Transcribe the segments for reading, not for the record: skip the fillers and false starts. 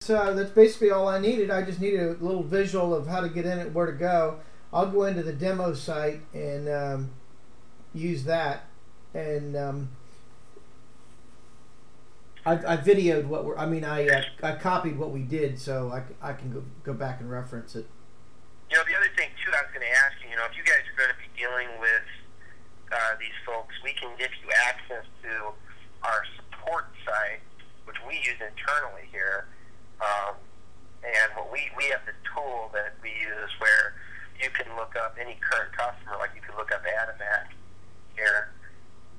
So that's basically all I needed. I just needed a little visual of how to get in it, where to go. I'll go into the demo site and use that. And I videoed what we're. I mean, I copied what we did, so I can go back and reference it. You know, the other thing too, I was going to ask you. You know, if you guys are going to be dealing with these folks, we can give you access to our support site, which we use internally here. And what we have this tool that we use where you can look up any current customer, like you can look up Adamak here,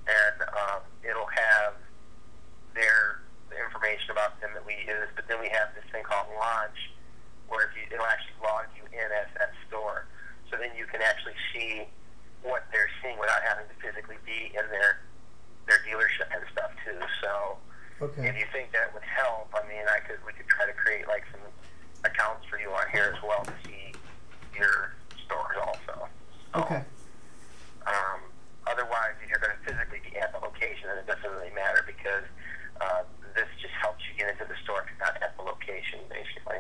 and it'll have the information about them that we use. But then we have this thing called Launch, where it'll actually log you in as that store. So then you can actually see what they're seeing without having to physically be in their dealership and stuff too. So Okay. if you think that would help, I mean, we could try to create like some accounts for you on here as well to see your stores also. So, Okay. Otherwise, if you're going to physically be at the location, then it doesn't really matter because this just helps you get into the store if you're not at the location, basically.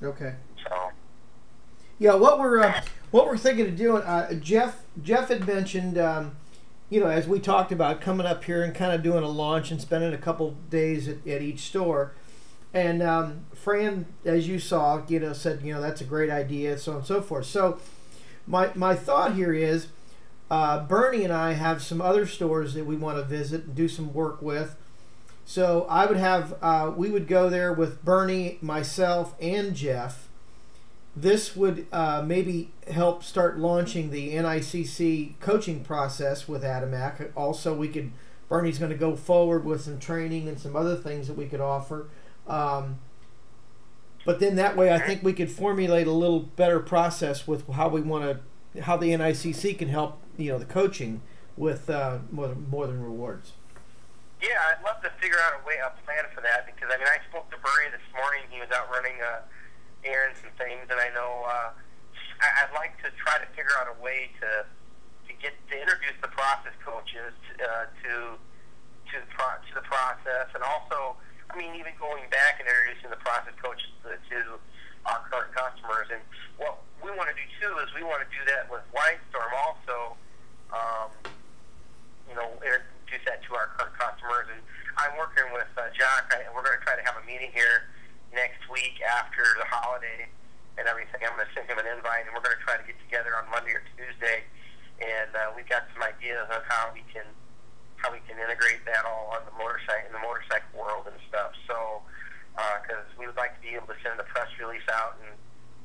Okay. So. Yeah, what we're thinking of doing, Jeff had mentioned, as we talked about, coming up here and kind of doing a launch and spending a couple days at each store. And Fran, as you saw, said, that's a great idea, so on and so forth. So my thought here is, Bernie and I have some other stores that we want to visit and do some work with. So I would have, we would go there with Bernie, myself, and Jeff. This would maybe help start launching the NICC coaching process with Adamak. Also, Bernie's going to go forward with some training and some other things that we could offer. But then that way, I think we could formulate a little better process with how the NICC can help, the coaching with more than rewards. Yeah, I'd love to figure out a plan for that because I spoke to Bernie this morning. He was out running errands and things, and I know I'd like to try to figure out a way to introduce the process coaches to the process, and also, even going back and introducing the process coaches to our current customers. And what we want to do too is we want to do that with Windstorm also. Introduce that to our current customers. And I'm working with Jock, and we're going to try to have a meeting here next week after the holiday and everything. I'm going to send him an invite, and we're going to try to get together on Monday or Tuesday. And we've got some ideas of how we can integrate that all on the motorcycle world and stuff. So, because we would like to be able to send a press release out and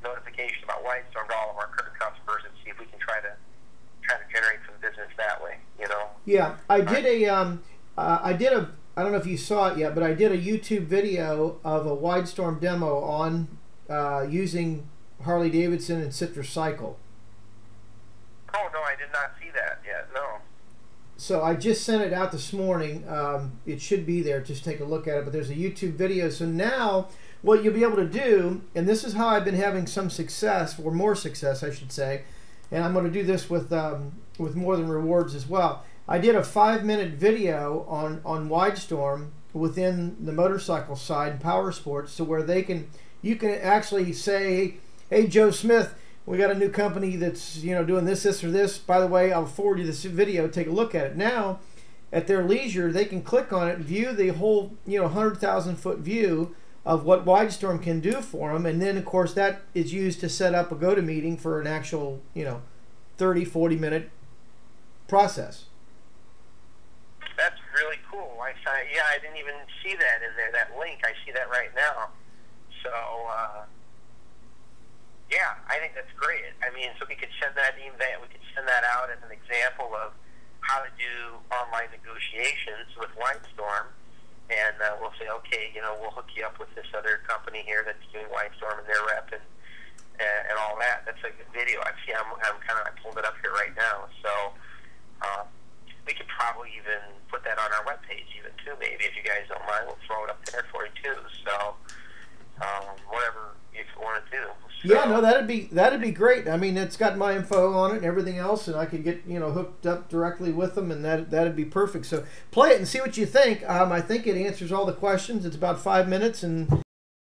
notification about Windstorm to all of our current customers and see if we can try to generate some business that way. Yeah, I don't know if you saw it yet, but I did a YouTube video of a Windstorm demo on using Harley Davidson and Citrus Cycle. Oh, no, I did not see that yet, no. So I just sent it out this morning. It should be there. Just take a look at it. But there's a YouTube video. So now what you'll be able to do, and this is how I've been having some success, or more success, I should say, and I'm going to do this with More Than Rewards as well. I did a 5-minute video on Windstorm within the motorcycle side, Power Sports, to where you can actually say, hey, Joe Smith, we got a new company that's doing this or this. By the way, I'll forward you this video. Take a look at it. Now, at their leisure, they can click on it, view the whole 100,000-foot view of what Windstorm can do for them, and then of course that is used to set up a GoToMeeting for an actual 30-40 minute process. That's really cool. I didn't even see that in there. That link, I see that right now. So. Yeah, I think that's great. So we could send that out as an example of how to do online negotiations with Windstorm, and we'll say, okay, we'll hook you up with this other company here that's doing Windstorm and their rep and all that. That's a good video. I pulled it up here right now. So we could probably even put that on our webpage even too, maybe if you guys don't mind. We'll throw it up there for you too. So whatever you want to do. Yeah, no, that'd be great. I mean, it's got my info on it and everything else, and I could get hooked up directly with them, and that'd be perfect. So play it and see what you think. I think it answers all the questions. It's about 5 minutes, and